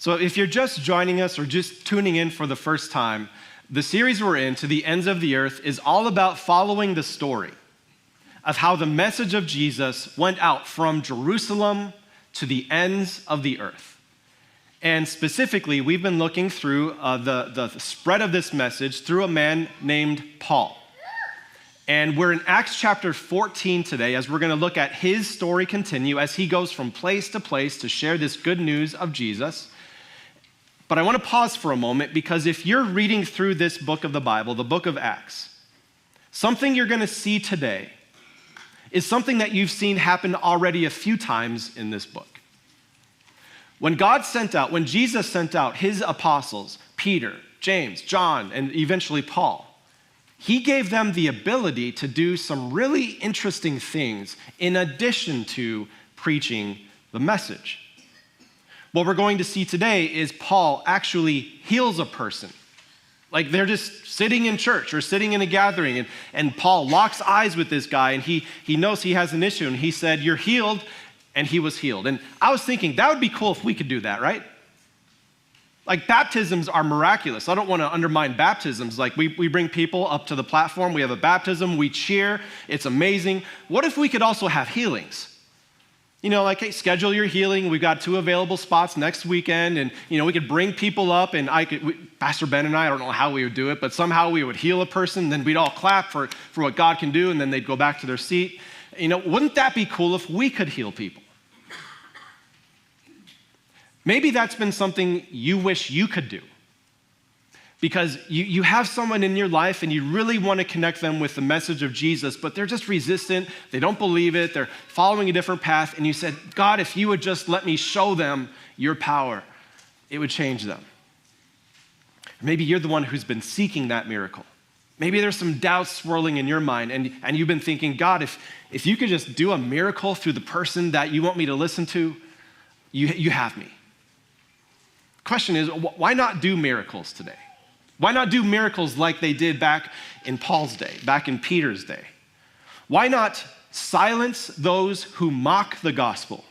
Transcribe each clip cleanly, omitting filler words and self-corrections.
So if you're just joining us or just tuning in for the first time, the series we're in, To the Ends of the Earth, is all about following the story of how the message of Jesus went out from Jerusalem to the ends of the earth. And specifically, we've been looking through the spread of this message through a man named Paul. And we're in Acts chapter 14 today, as we're going to look at his story continue as he goes from place to place to share this good news of Jesus. But I want to pause for a moment, because if you're reading through this book of the Bible, the book of Acts, something you're going to see today is something that you've seen happen already a few times in this book. When Jesus sent out his apostles, Peter, James, John, and eventually Paul, he gave them the ability to do some really interesting things in addition to preaching the message. What we're going to see today is Paul actually heals a person. Like they're just sitting in church or sitting in a gathering, and Paul locks eyes with this guy, and he knows he has an issue, and he said, "You're healed," and he was healed. And I was thinking, that would be cool if we could do that, right? Like baptisms are miraculous. I don't want to undermine baptisms. Like we bring people up to the platform, we have a baptism, we cheer, it's amazing. What if we could also have healings? You know, like, hey, schedule your healing. We've got 2 available spots next weekend, and, you know, we could bring people up, and Pastor Ben and I don't know how we would do it, but somehow we would heal a person, then we'd all clap for what God can do, and then they'd go back to their seat. You know, wouldn't that be cool if we could heal people? Maybe that's been something you wish you could do, because you have someone in your life and you really want to connect them with the message of Jesus, but they're just resistant. They don't believe it. They're following a different path. And you said, God, if you would just let me show them your power, it would change them. Maybe you're the one who's been seeking that miracle. Maybe there's some doubts swirling in your mind, and you've been thinking, God, if you could just do a miracle through the person that you want me to listen to, you have me. Question is, why not do miracles today? Why not do miracles like they did back in Paul's day, back in Peter's day? Why not silence those who mock the gospel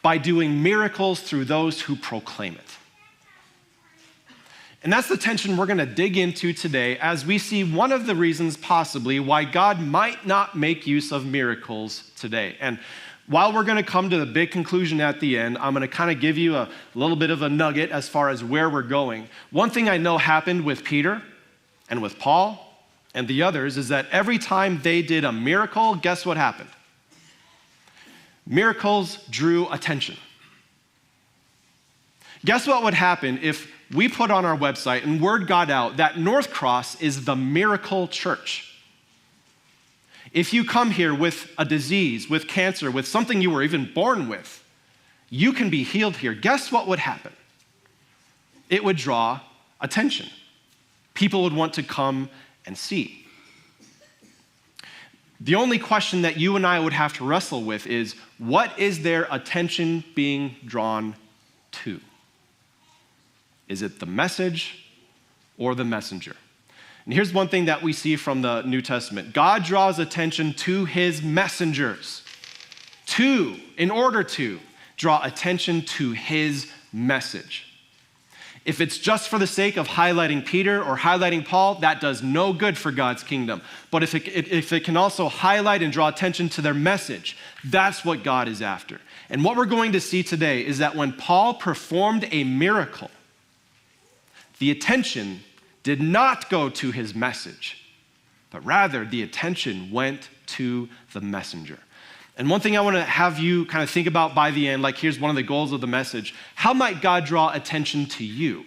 by doing miracles through those who proclaim it? And that's the tension we're going to dig into today as we see one of the reasons possibly why God might not make use of miracles today. And while we're going to come to the big conclusion at the end, I'm going to kind of give you a little bit of a nugget as far as where we're going. One thing I know happened with Peter and with Paul and the others is that every time they did a miracle, guess what happened? Miracles drew attention. Guess what would happen if we put on our website and word got out that North Cross is the miracle church? If you come here with a disease, with cancer, with something you were even born with, you can be healed here. Guess what would happen? It would draw attention. People would want to come and see. The only question that you and I would have to wrestle with is, what is their attention being drawn to? Is it the message or the messenger? And here's one thing that we see from the New Testament. God draws attention to his messengers in order to draw attention to his message. If it's just for the sake of highlighting Peter or highlighting Paul, that does no good for God's kingdom. But if it can also highlight and draw attention to their message, that's what God is after. And what we're going to see today is that when Paul performed a miracle, the attention did not go to his message, but rather the attention went to the messenger. And one thing I want to have you kind of think about by the end, like here's one of the goals of the message. How might God draw attention to you?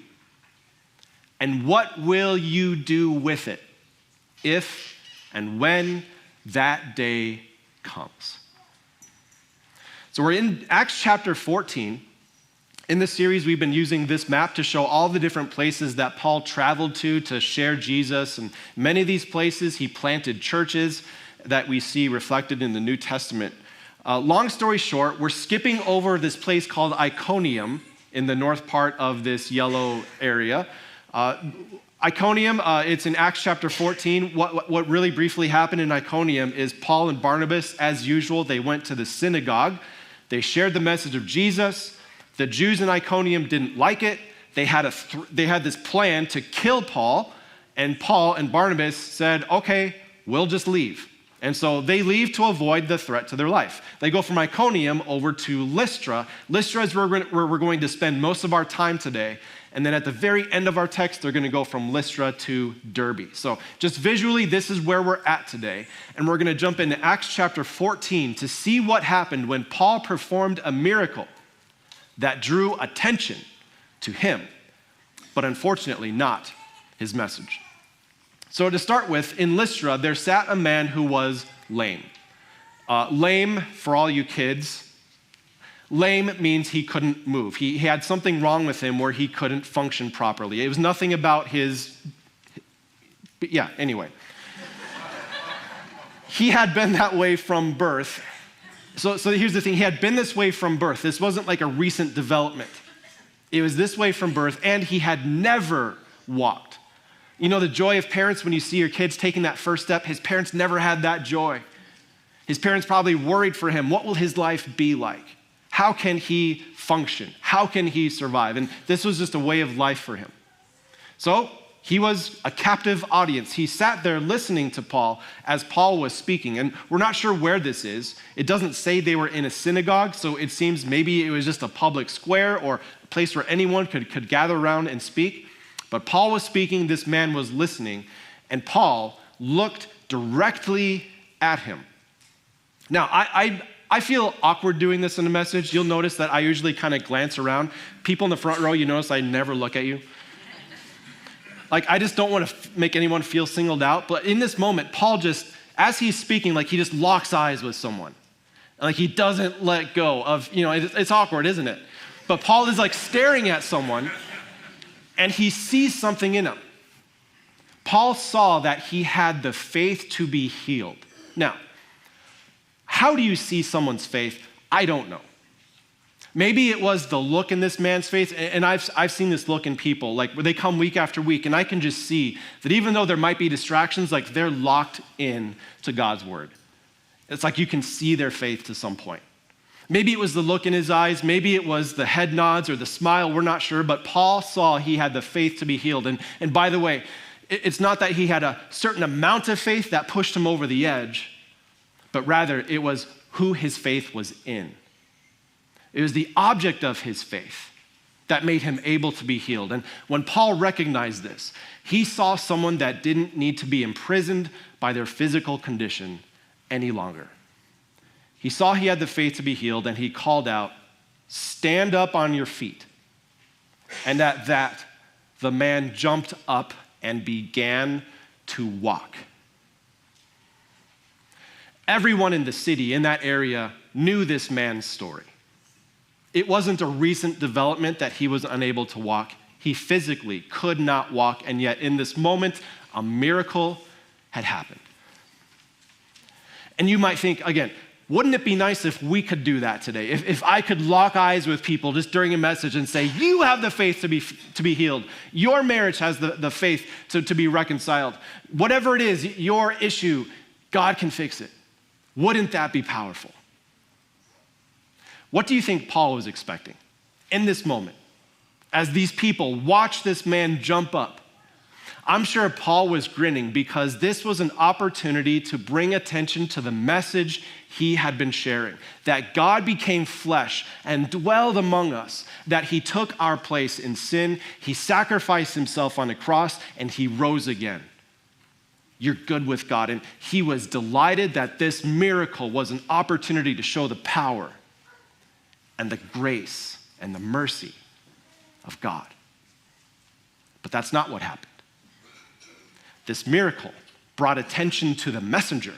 And what will you do with it if and when that day comes? So we're in Acts chapter 14. In this series, we've been using this map to show all the different places that Paul traveled to share Jesus. And many of these places, he planted churches that we see reflected in the New Testament. Long story short, we're skipping over this place called Iconium in the north part of this yellow area. Iconium, it's in Acts chapter 14. What really briefly happened in Iconium is Paul and Barnabas, as usual, they went to the synagogue. They shared the message of Jesus. The Jews in Iconium didn't like it. They had this plan to kill Paul, and Paul and Barnabas said, okay, we'll just leave. And so they leave to avoid the threat to their life. They go from Iconium over to Lystra. Lystra is where we're going to spend most of our time today. And then at the very end of our text, they're going to go from Lystra to Derbe. So just visually, this is where we're at today. And we're going to jump into Acts chapter 14 to see what happened when Paul performed a miracle that drew attention to him, but unfortunately not his message. So to start with, in Lystra, there sat a man who was lame. Lame, for all you kids, lame means he couldn't move. He had something wrong with him where he couldn't function properly. It was nothing about anyway. He had been that way from birth. So here's the thing, he had been this way from birth. This wasn't like a recent development. It was this way from birth, and he had never walked. You know the joy of parents when you see your kids taking that first step? His parents never had that joy. His parents probably worried for him. What will his life be like? How can he function? How can he survive? And this was just a way of life for him. So he was a captive audience. He sat there listening to Paul as Paul was speaking. And we're not sure where this is. It doesn't say they were in a synagogue, so it seems maybe it was just a public square or a place where anyone could gather around and speak. But Paul was speaking, this man was listening, and Paul looked directly at him. Now, I feel awkward doing this in a message. You'll notice that I usually kind of glance around. People in the front row, you notice I never look at you. Like, I just don't want to make anyone feel singled out. But in this moment, Paul just, as he's speaking, like he just locks eyes with someone. Like he doesn't let go of, it's awkward, isn't it? But Paul is like staring at someone, and he sees something in him. Paul saw that he had the faith to be healed. Now, how do you see someone's faith? I don't know. Maybe it was the look in this man's face, and I've seen this look in people, like where they come week after week, and I can just see that even though there might be distractions, like they're locked in to God's word. It's like you can see their faith to some point. Maybe it was the look in his eyes, maybe it was the head nods or the smile, we're not sure, but Paul saw he had the faith to be healed. And by the way, it's not that he had a certain amount of faith that pushed him over the edge, but rather it was who his faith was in. It was the object of his faith that made him able to be healed. And when Paul recognized this, he saw someone that didn't need to be imprisoned by their physical condition any longer. He saw he had the faith to be healed, and he called out, "Stand up on your feet." And at that, the man jumped up and began to walk. Everyone in the city, in that area, knew this man's story. It wasn't a recent development that he was unable to walk. He physically could not walk, and yet in this moment, a miracle had happened. And you might think, again, wouldn't it be nice if we could do that today? If I could lock eyes with people just during a message and say, you have the faith to be healed. Your marriage has the faith to be reconciled. Whatever it is, your issue, God can fix it. Wouldn't that be powerful? What do you think Paul was expecting in this moment as these people watched this man jump up? I'm sure Paul was grinning because this was an opportunity to bring attention to the message he had been sharing, that God became flesh and dwelled among us, that he took our place in sin, he sacrificed himself on a cross, and he rose again. You're good with God. And he was delighted that this miracle was an opportunity to show the power and the grace and the mercy of God. But that's not what happened. This miracle brought attention to the messenger,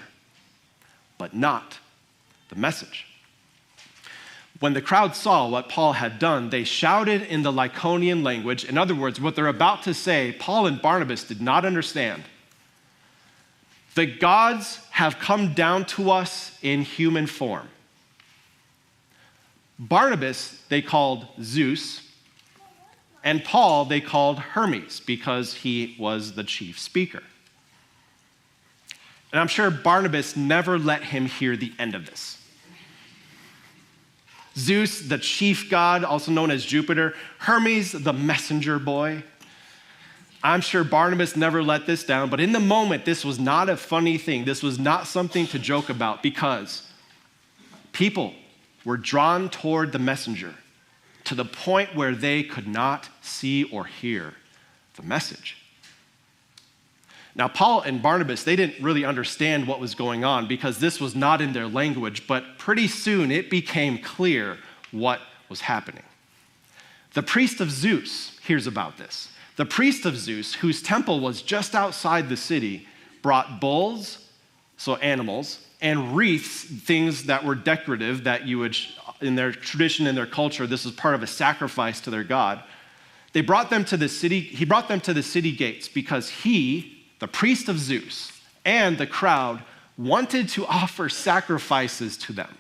but not the message. When the crowd saw what Paul had done, they shouted in the Lycaonian language. In other words, what they're about to say, Paul and Barnabas did not understand. The gods have come down to us in human form. Barnabas, they called Zeus, and Paul, they called Hermes because he was the chief speaker. And I'm sure Barnabas never let him hear the end of this. Zeus, the chief god, also known as Jupiter. Hermes, the messenger boy. I'm sure Barnabas never let this down, but in the moment, this was not a funny thing. This was not something to joke about because people were drawn toward the messenger to the point where they could not see or hear the message. Now, Paul and Barnabas, they didn't really understand what was going on because this was not in their language, but pretty soon it became clear what was happening. The priest of Zeus hears about this. The priest of Zeus, whose temple was just outside the city, brought bulls, so animals, and wreaths, things that were decorative that you would, in their tradition, in their culture, this was part of a sacrifice to their god. He brought them to the city gates because he, the priest of Zeus, and the crowd wanted to offer sacrifices to them.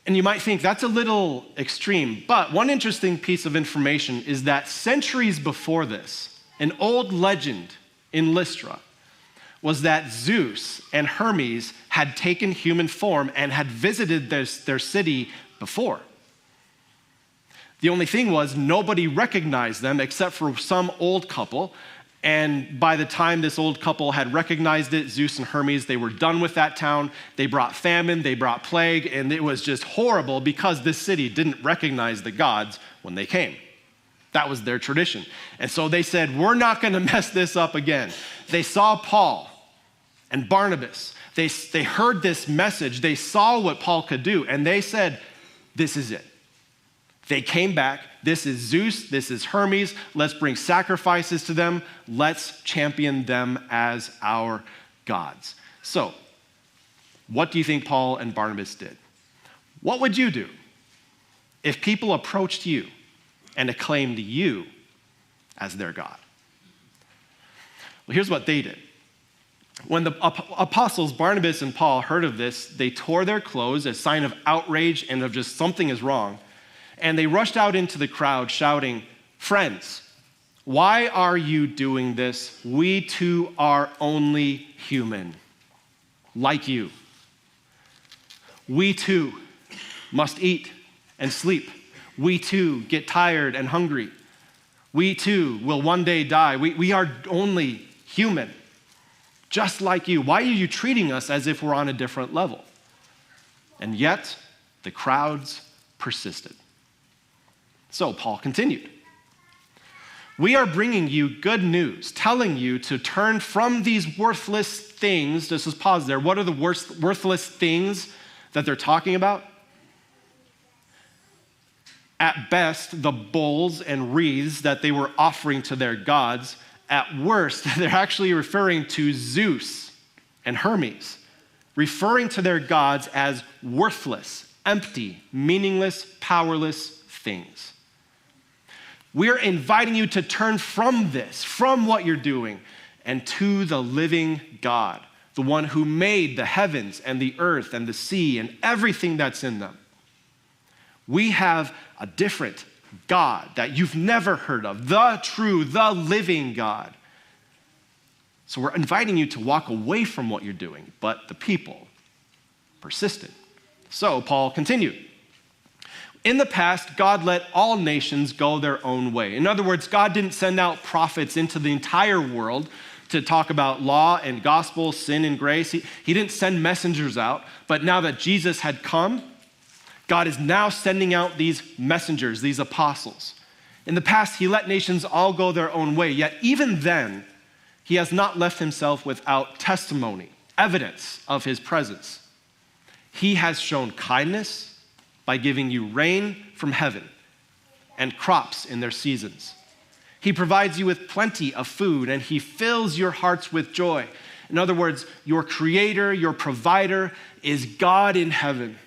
And you might think that's a little extreme, but one interesting piece of information is that centuries before this, an old legend in Lystra was that Zeus and Hermes had taken human form and had visited their city before. The only thing was nobody recognized them except for some old couple. And by the time this old couple had recognized it, Zeus and Hermes, they were done with that town. They brought famine, they brought plague, and it was just horrible because this city didn't recognize the gods when they came. That was their tradition. And so they said, we're not going to mess this up again. They saw Paul and Barnabas. They heard this message. They saw what Paul could do, and they said, this is it. They came back. This is Zeus. This is Hermes. Let's bring sacrifices to them. Let's champion them as our gods. So, what do you think Paul and Barnabas did? What would you do if people approached you and acclaimed you as their God? Well, here's what they did. When the apostles Barnabas and Paul heard of this, they tore their clothes, a sign of outrage and of just something is wrong. And they rushed out into the crowd shouting, friends, why are you doing this? We too are only human, like you. We too must eat and sleep. We too get tired and hungry. We too will one day die. We are only human, just like you. Why are you treating us as if we're on a different level? And yet, the crowds persisted. So Paul continued. We are bringing you good news, telling you to turn from these worthless things. Just pause there. What are the worthless things that they're talking about? At best, the bowls and wreaths that they were offering to their gods. At worst, they're actually referring to Zeus and Hermes, referring to their gods as worthless, empty, meaningless, powerless things. We're inviting you to turn from this, from what you're doing, and to the living God, the one who made the heavens and the earth and the sea and everything that's in them. We have a different God that you've never heard of, the true, the living God. So we're inviting you to walk away from what you're doing, but the people persisted. So Paul continued. In the past, God let all nations go their own way. In other words, God didn't send out prophets into the entire world to talk about law and gospel, sin and grace. He didn't send messengers out, but now that Jesus had come, God is now sending out these messengers, these apostles. In the past, he let nations all go their own way, yet even then, he has not left himself without testimony, evidence of his presence. He has shown kindness by giving you rain from heaven and crops in their seasons. He provides you with plenty of food, and he fills your hearts with joy. In other words, your creator, your provider is God in heaven,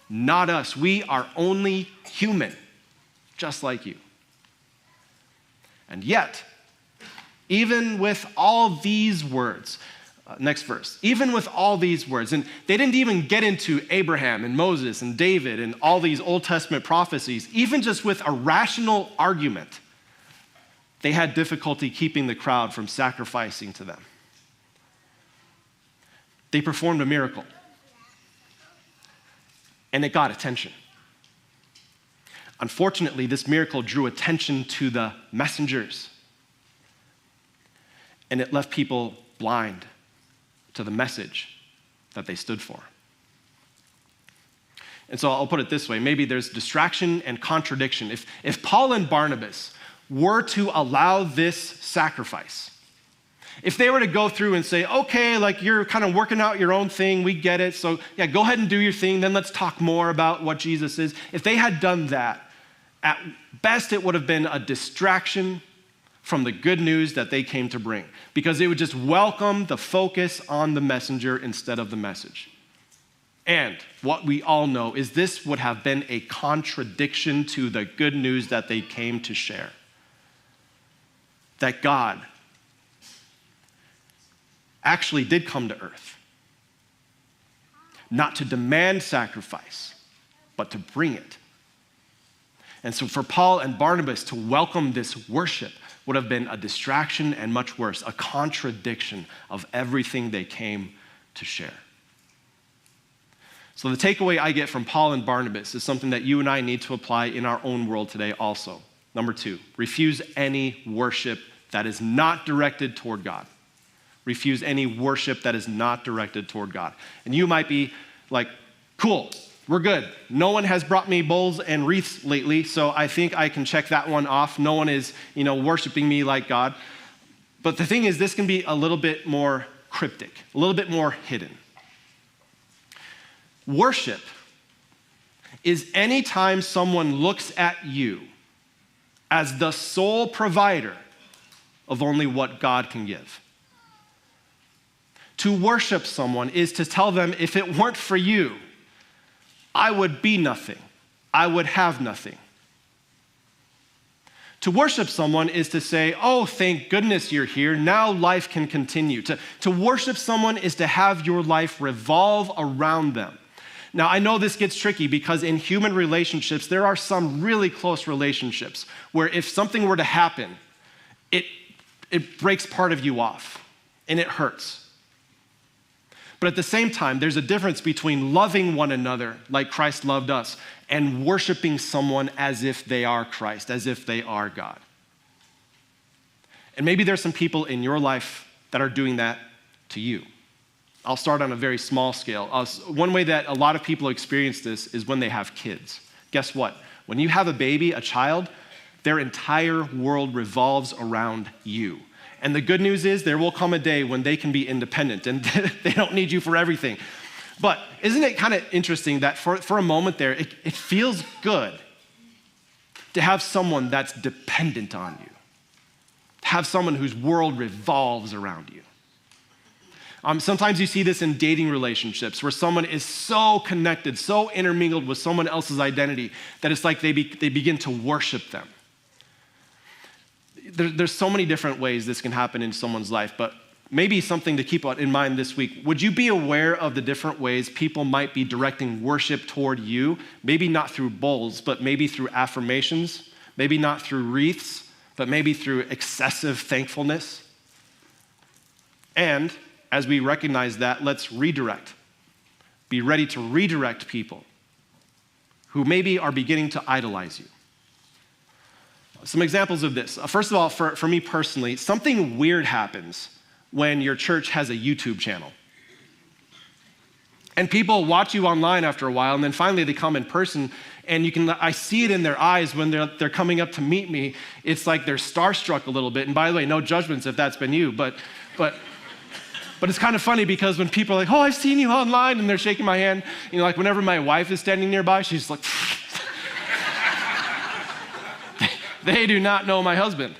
not us. We are only human, just like you. And yet, even with all these words, next verse. Even with all these words, and they didn't even get into Abraham and Moses and David and all these Old Testament prophecies, even just with a rational argument, they had difficulty keeping the crowd from sacrificing to them. They performed a miracle. and it got attention. Unfortunately, this miracle drew attention to the messengers, and it left people blind to the message that they stood for. And so I'll put it this way, maybe there's distraction and contradiction. If Paul and Barnabas were to allow this sacrifice, if they were to go through and say, okay, like you're kind of working out your own thing, we get it, so yeah, go ahead and do your thing, then let's talk more about what Jesus is. If they had done that, at best it would have been a distraction from the good news that they came to bring, because it would just welcome the focus on the messenger instead of the message. And what we all know is this would have been a contradiction to the good news that they came to share. That God actually did come to earth, not to demand sacrifice, but to bring it. And so for Paul and Barnabas to welcome this worship would have been a distraction and much worse, a contradiction of everything they came to share. So the takeaway I get from Paul and Barnabas is something that you and I need to apply in our own world today also. Number 2, refuse any worship that is not directed toward God. Refuse any worship that is not directed toward God. And you might be like, cool, we're good. No one has brought me bowls and wreaths lately, so I think I can check that one off. No one is, worshiping me like God. But the thing is, this can be a little bit more cryptic, a little bit more hidden. Worship is any time someone looks at you as the sole provider of only what God can give. To worship someone is to tell them, if it weren't for you, I would be nothing. I would have nothing. To worship someone is to say, oh, thank goodness you're here. Now life can continue. To worship someone is to have your life revolve around them. Now, I know this gets tricky because in human relationships, there are some really close relationships where if something were to happen, it breaks part of you off and it hurts. But at the same time, there's a difference between loving one another like Christ loved us and worshiping someone as if they are Christ, as if they are God. And maybe there's some people in your life that are doing that to you. I'll start on a very small scale. One way that a lot of people experience this is when they have kids. Guess what? When you have a baby, a child, their entire world revolves around you. And the good news is there will come a day when they can be independent and they don't need you for everything. But isn't it kind of interesting that for a moment there, it feels good to have someone that's dependent on you, to have someone whose world revolves around you. Sometimes you see this in dating relationships where someone is so connected, so intermingled with someone else's identity that it's like they begin to worship them. There's so many different ways this can happen in someone's life, but maybe something to keep in mind this week. Would you be aware of the different ways people might be directing worship toward you? Maybe not through bowls, but maybe through affirmations. Maybe not through wreaths, but maybe through excessive thankfulness. And as we recognize that, let's redirect. Be ready to redirect people who maybe are beginning to idolize you. Some examples of this. First of all, for me personally, something weird happens when your church has a YouTube channel. And people watch you online after a while, and then finally they come in person, and I see it in their eyes when they're coming up to meet me. It's like they're starstruck a little bit. And by the way, no judgments if that's been you, but it's kind of funny because when people are like, oh, I've seen you online, and they're shaking my hand, like whenever my wife is standing nearby, she's like, they do not know my husband.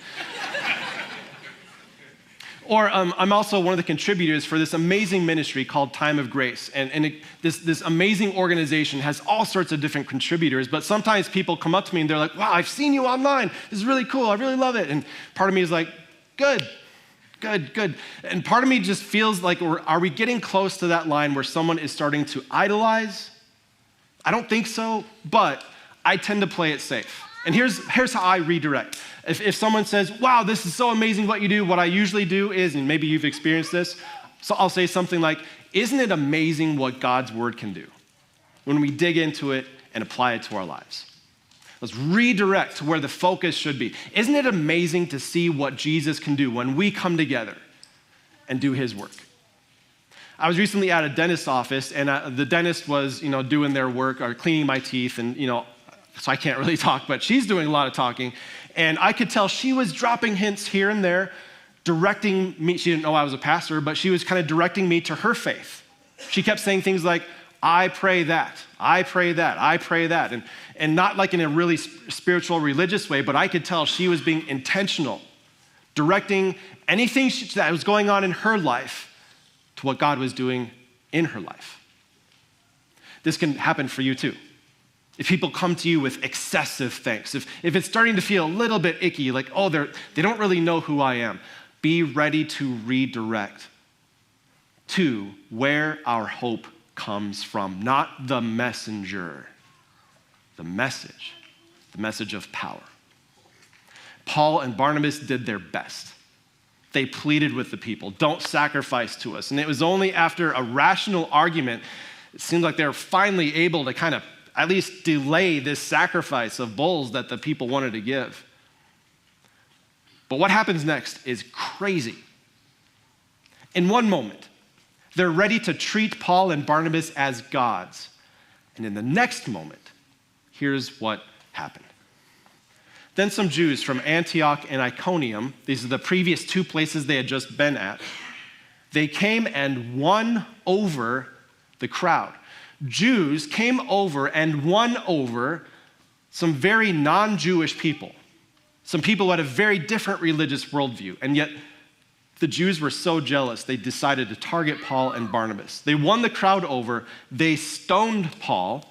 Or I'm also one of the contributors for this amazing ministry called Time of Grace. And this amazing organization has all sorts of different contributors, but sometimes people come up to me and they're like, wow, I've seen you online. This is really cool. I really love it. And part of me is like, good. And part of me just feels like, are we getting close to that line where someone is starting to idolize? I don't think so, but I tend to play it safe. And here's how I redirect. If someone says, wow, this is so amazing what you do, what I usually do is, and maybe you've experienced this, so I'll say something like, isn't it amazing what God's word can do? when we dig into it and apply it to our lives. Let's redirect to where the focus should be. Isn't it amazing to see what Jesus can do when we come together and do his work? I was recently at a dentist's office, and the dentist was, doing their work or cleaning my teeth, and, so I can't really talk, but she's doing a lot of talking. And I could tell she was dropping hints here and there, directing me. She didn't know I was a pastor, but she was kind of directing me to her faith. She kept saying things like, I pray that, I pray that, I pray that. And not like in a really spiritual, religious way, but I could tell she was being intentional, directing anything that was going on in her life to what God was doing in her life. This can happen for you too. If people come to you with excessive thanks, if it's starting to feel a little bit icky, like, oh, they don't really know who I am, be ready to redirect to where our hope comes from, not the messenger, the message of power. Paul and Barnabas did their best. They pleaded with the people, don't sacrifice to us. And it was only after a rational argument, it seemed like they were finally able to kind of at least delay this sacrifice of bulls that the people wanted to give. But what happens next is crazy. In one moment, they're ready to treat Paul and Barnabas as gods. And in the next moment, here's what happened. Then some Jews from Antioch and Iconium, these are the previous two places they had just been at, they came and won over the crowd. Jews came over and won over some very non-Jewish people, some people who had a very different religious worldview, and yet the Jews were so jealous, they decided to target Paul and Barnabas. They won the crowd over, they stoned Paul,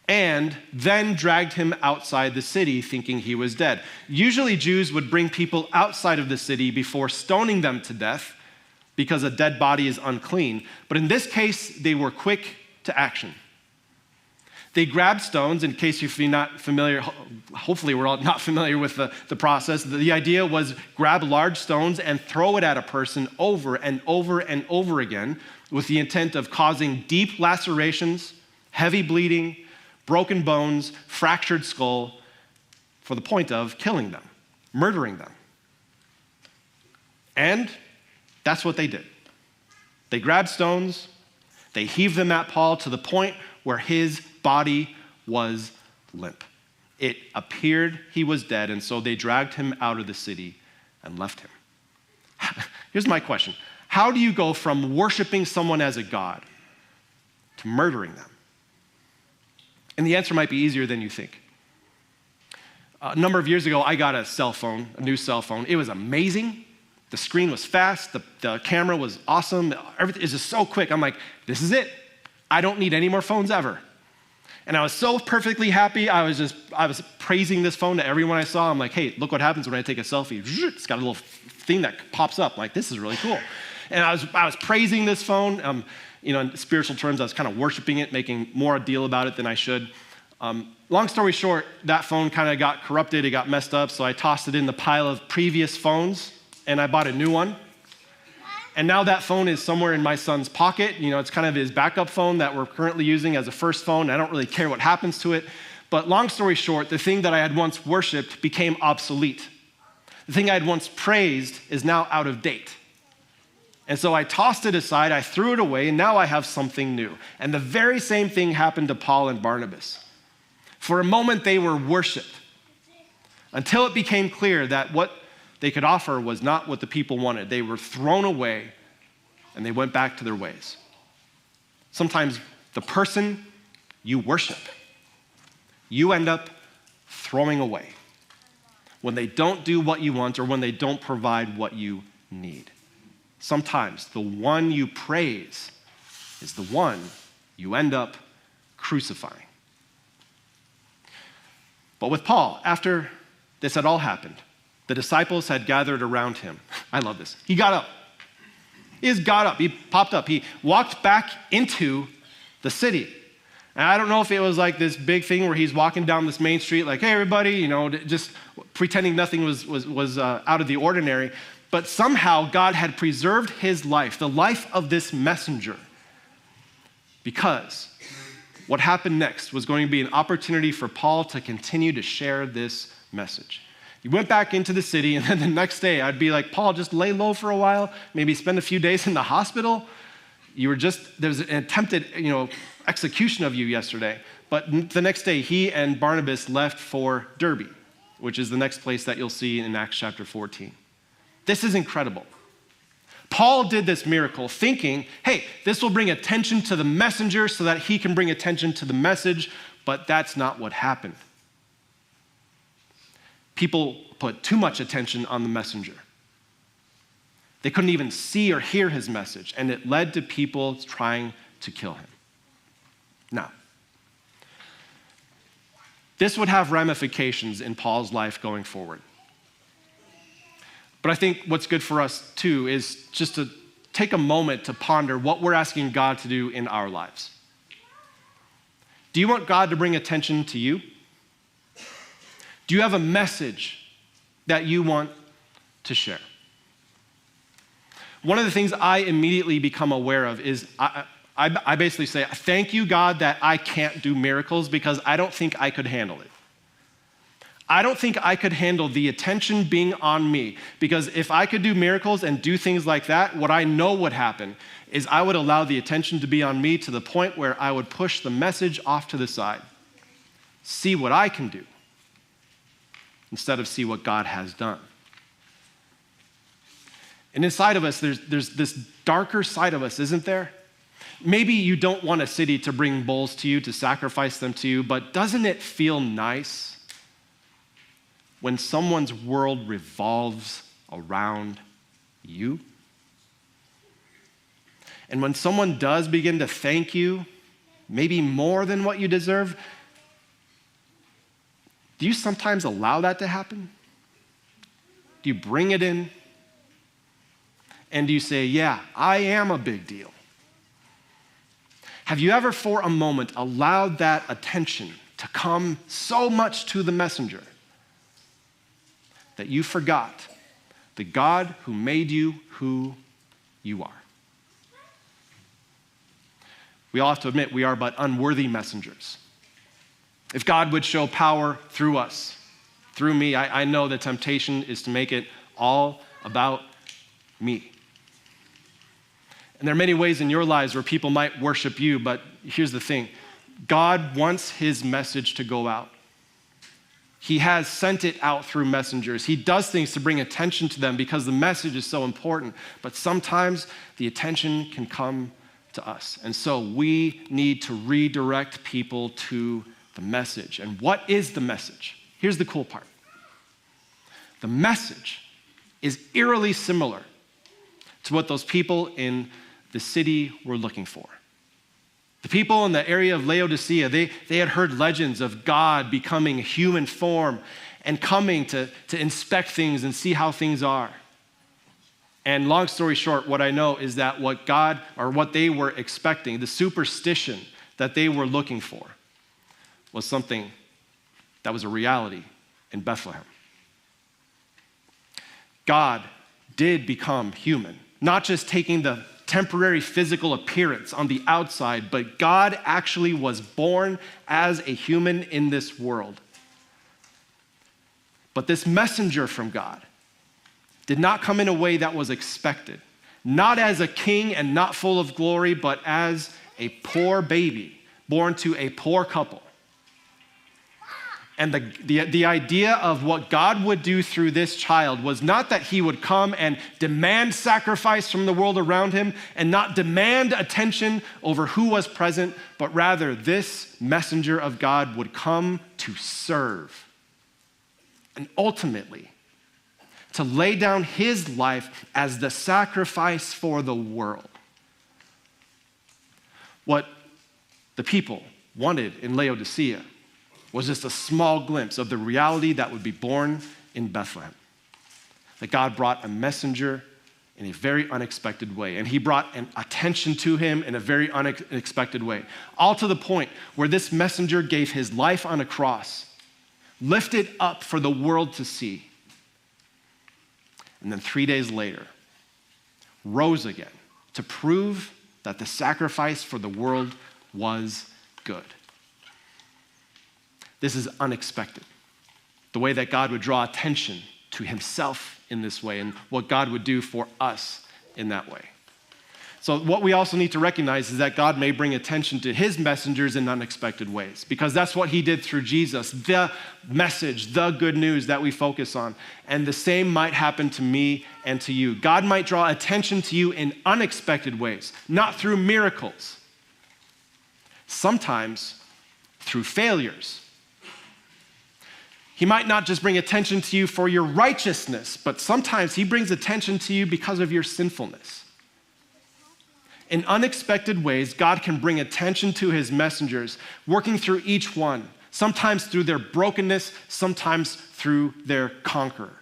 and then dragged him outside the city thinking he was dead. Usually Jews would bring people outside of the city before stoning them to death because a dead body is unclean. But in this case, they were quick to action. They grabbed stones. In case you're not familiar, hopefully we're all not familiar with the process. The idea was grab large stones and throw it at a person over and over and over again with the intent of causing deep lacerations, heavy bleeding, broken bones, fractured skull, for the point of killing them, murdering them. And that's what they did. They grabbed stones, they heaved them at Paul to the point where his body was limp. It appeared he was dead, and so they dragged him out of the city and left him. Here's my question. How do you go from worshiping someone as a god to murdering them? And the answer might be easier than you think. A number of years ago, I got a cell phone, a new cell phone. It was amazing. The screen was fast. The camera was awesome. Everything is just so quick. I'm like, this is it. I don't need any more phones ever. And I was so perfectly happy. I was praising this phone to everyone I saw. I'm like, hey, look what happens when I take a selfie. It's got a little thing that pops up. I'm like, this is really cool. And I was praising this phone. In spiritual terms, I was kind of worshiping it, making more a deal about it than I should. Long story short, that phone kind of got corrupted. It got messed up. So I tossed it in the pile of previous phones, and I bought a new one. And now that phone is somewhere in my son's pocket. It's kind of his backup phone that we're currently using as a first phone. I don't really care what happens to it. But long story short, the thing that I had once worshiped became obsolete. The thing I had once praised is now out of date. And so I tossed it aside, I threw it away, and now I have something new. And the very same thing happened to Paul and Barnabas. For a moment, they were worshiped until it became clear that what they could offer was not what the people wanted. They were thrown away, and they went back to their ways. Sometimes the person you worship, you end up throwing away when they don't do what you want or when they don't provide what you need. Sometimes the one you praise is the one you end up crucifying. But with Paul, after this had all happened, the disciples had gathered around him. I love this. He got up. He just got up. He popped up. He walked back into the city. And I don't know if it was like this big thing where he's walking down this main street like, hey, everybody, just pretending nothing was out of the ordinary. But somehow God had preserved his life, the life of this messenger, because what happened next was going to be an opportunity for Paul to continue to share this message. He went back into the city, and then the next day I'd be like, Paul, just lay low for a while, maybe spend a few days in the hospital. There's an attempted, execution of you yesterday. But the next day, he and Barnabas left for Derbe, which is the next place that you'll see in Acts chapter 14. This is incredible. Paul did this miracle thinking, hey, this will bring attention to the messenger so that he can bring attention to the message, but that's not what happened. People put too much attention on the messenger. They couldn't even see or hear his message, and it led to people trying to kill him. Now, this would have ramifications in Paul's life going forward. But I think what's good for us too is just to take a moment to ponder what we're asking God to do in our lives. Do you want God to bring attention to you? Do you have a message that you want to share? One of the things I immediately become aware of is I basically say, thank you, God, that I can't do miracles because I don't think I could handle it. I don't think I could handle the attention being on me, because if I could do miracles and do things like that, what I know would happen is I would allow the attention to be on me to the point where I would push the message off to the side, see what I can do, instead of see what God has done. And inside of us, there's this darker side of us, isn't there? Maybe you don't want a city to bring bulls to you, to sacrifice them to you, but doesn't it feel nice when someone's world revolves around you? And when someone does begin to thank you, maybe more than what you deserve, do you sometimes allow that to happen? Do you bring it in? And do you say, yeah, I am a big deal? Have you ever for a moment allowed that attention to come so much to the messenger that you forgot the God who made you who you are? We all have to admit we are but unworthy messengers. If God would show power through us, through me, I know the temptation is to make it all about me. And there are many ways in your lives where people might worship you, but here's the thing. God wants his message to go out. He has sent it out through messengers. He does things to bring attention to them because the message is so important. But sometimes the attention can come to us. And so we need to redirect people to the message. And what is the message? Here's the cool part. The message is eerily similar to what those people in the city were looking for. The people in the area of Laodicea, they had heard legends of God becoming a human form and coming to inspect things and see how things are. And long story short, what I know is that what they were expecting, the superstition that they were looking for, was something that was a reality in Bethlehem. God did become human, not just taking the temporary physical appearance on the outside, but God actually was born as a human in this world. But this messenger from God did not come in a way that was expected, not as a king and not full of glory, but as a poor baby born to a poor couple. And the idea of what God would do through this child was not that he would come and demand sacrifice from the world around him and not demand attention over who was present, but rather this messenger of God would come to serve and ultimately to lay down his life as the sacrifice for the world. What the people wanted in Laodicea was just a small glimpse of the reality that would be born in Bethlehem. That God brought a messenger in a very unexpected way, and he brought an attention to him in a very unexpected way, all to the point where this messenger gave his life on a cross, lifted up for the world to see, and then 3 days later, rose again to prove that the sacrifice for the world was good. This is unexpected. The way that God would draw attention to himself in this way and what God would do for us in that way. So what we also need to recognize is that God may bring attention to his messengers in unexpected ways, because that's what he did through Jesus, the message, the good news that we focus on. And the same might happen to me and to you. God might draw attention to you in unexpected ways, not through miracles, sometimes through failures. He might not just bring attention to you for your righteousness, but sometimes he brings attention to you because of your sinfulness. In unexpected ways, God can bring attention to his messengers, working through each one, sometimes through their brokenness, sometimes through their conqueror.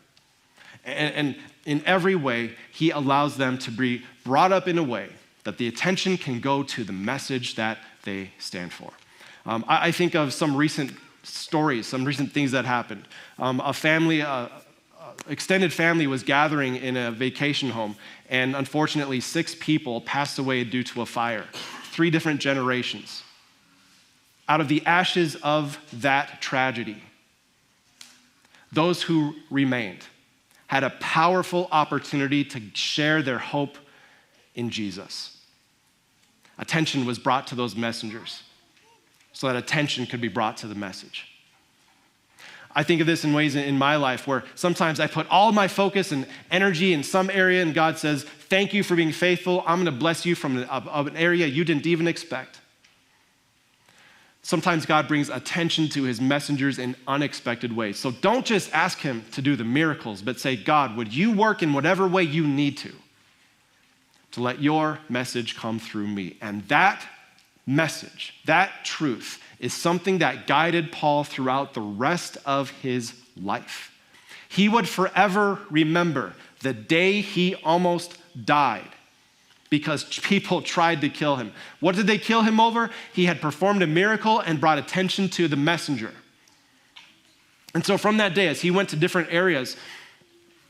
And in every way, he allows them to be brought up in a way that the attention can go to the message that they stand for. I think of some recent stories, some recent things that happened. A family, extended family was gathering in a vacation home, and unfortunately 6 people passed away due to a fire, 3 different generations. Out of the ashes of that tragedy, those who remained had a powerful opportunity to share their hope in Jesus. Attention was brought to those messengers so that attention could be brought to the message. I think of this in ways in my life where sometimes I put all my focus and energy in some area, and God says, thank you for being faithful. I'm going to bless you from an area you didn't even expect. Sometimes God brings attention to his messengers in unexpected ways. So don't just ask him to do the miracles, but say, God, would you work in whatever way you need to let your message come through me? And that message, that truth, is something that guided Paul throughout the rest of his life. He would forever remember the day he almost died because people tried to kill him. What did they kill him over? He had performed a miracle and brought attention to the messenger. And so from that day, as he went to different areas,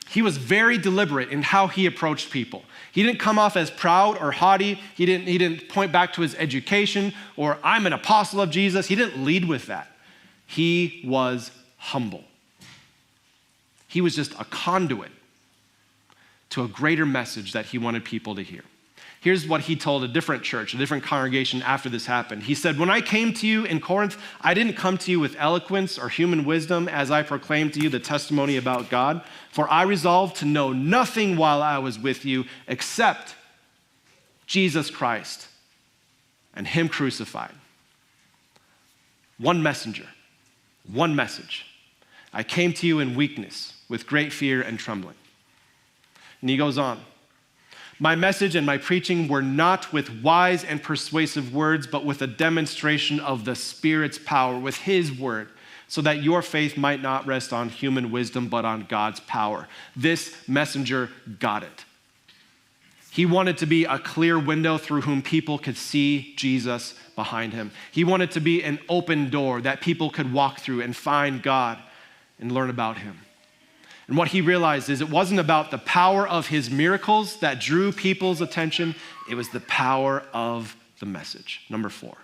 he was very deliberate in how he approached people. He didn't come off as proud or haughty. He didn't point back to his education or I'm an apostle of Jesus. He didn't lead with that. He was humble. He was just a conduit to a greater message that he wanted people to hear. Here's what he told a different church, a different congregation after this happened. He said, when I came to you in Corinth, I didn't come to you with eloquence or human wisdom as I proclaimed to you the testimony about God, for I resolved to know nothing while I was with you except Jesus Christ and him crucified. One messenger, one message. I came to you in weakness with great fear and trembling. And he goes on. My message and my preaching were not with wise and persuasive words, but with a demonstration of the Spirit's power, with his word, so that your faith might not rest on human wisdom, but on God's power. This messenger got it. He wanted to be a clear window through whom people could see Jesus behind him. He wanted to be an open door that people could walk through and find God and learn about him. And what he realized is it wasn't about the power of his miracles that drew people's attention. It was the power of the message. Number 4,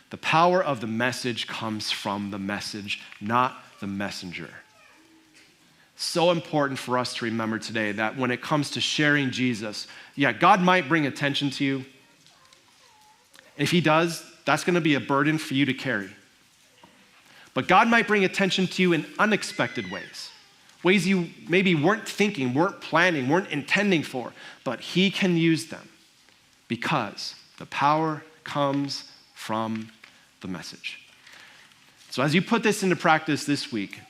the power of the message comes from the message, not the messenger. So important for us to remember today that when it comes to sharing Jesus, yeah, God might bring attention to you. If he does, that's going to be a burden for you to carry. But God might bring attention to you in unexpected ways. Ways you maybe weren't thinking, weren't planning, weren't intending for, but he can use them because the power comes from the message. So as you put this into practice this week,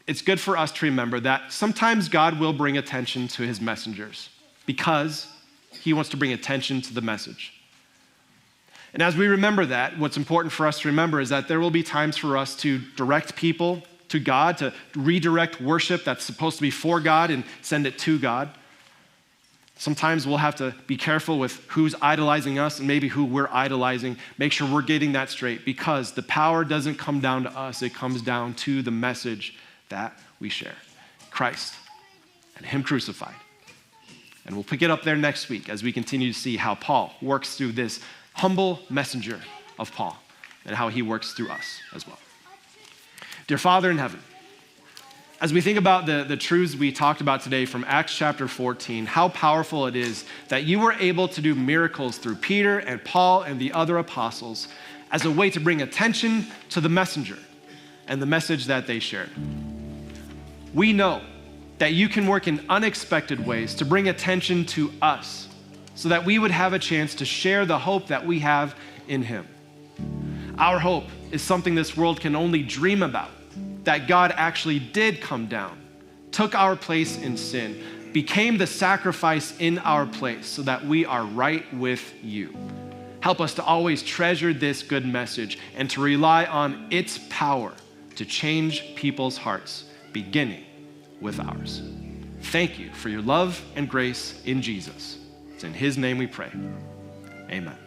it's good for us to remember that sometimes God will bring attention to his messengers because he wants to bring attention to the message. And as we remember that, what's important for us to remember is that there will be times for us to direct people to God, to redirect worship that's supposed to be for God and send it to God. Sometimes we'll have to be careful with who's idolizing us and maybe who we're idolizing. Make sure we're getting that straight because the power doesn't come down to us. It comes down to the message that we share. Christ and him crucified. And we'll pick it up there next week as we continue to see how Paul works through this humble messenger of Paul and how he works through us as well. Dear Father in heaven, as we think about the truths we talked about today from Acts chapter 14, how powerful it is that you were able to do miracles through Peter and Paul and the other apostles as a way to bring attention to the messenger and the message that they shared. We know that you can work in unexpected ways to bring attention to us so that we would have a chance to share the hope that we have in him. Our hope is something this world can only dream about, that God actually did come down, took our place in sin, became the sacrifice in our place so that we are right with you. Help us to always treasure this good message and to rely on its power to change people's hearts, beginning with ours. Thank you for your love and grace in Jesus. It's in his name we pray. Amen.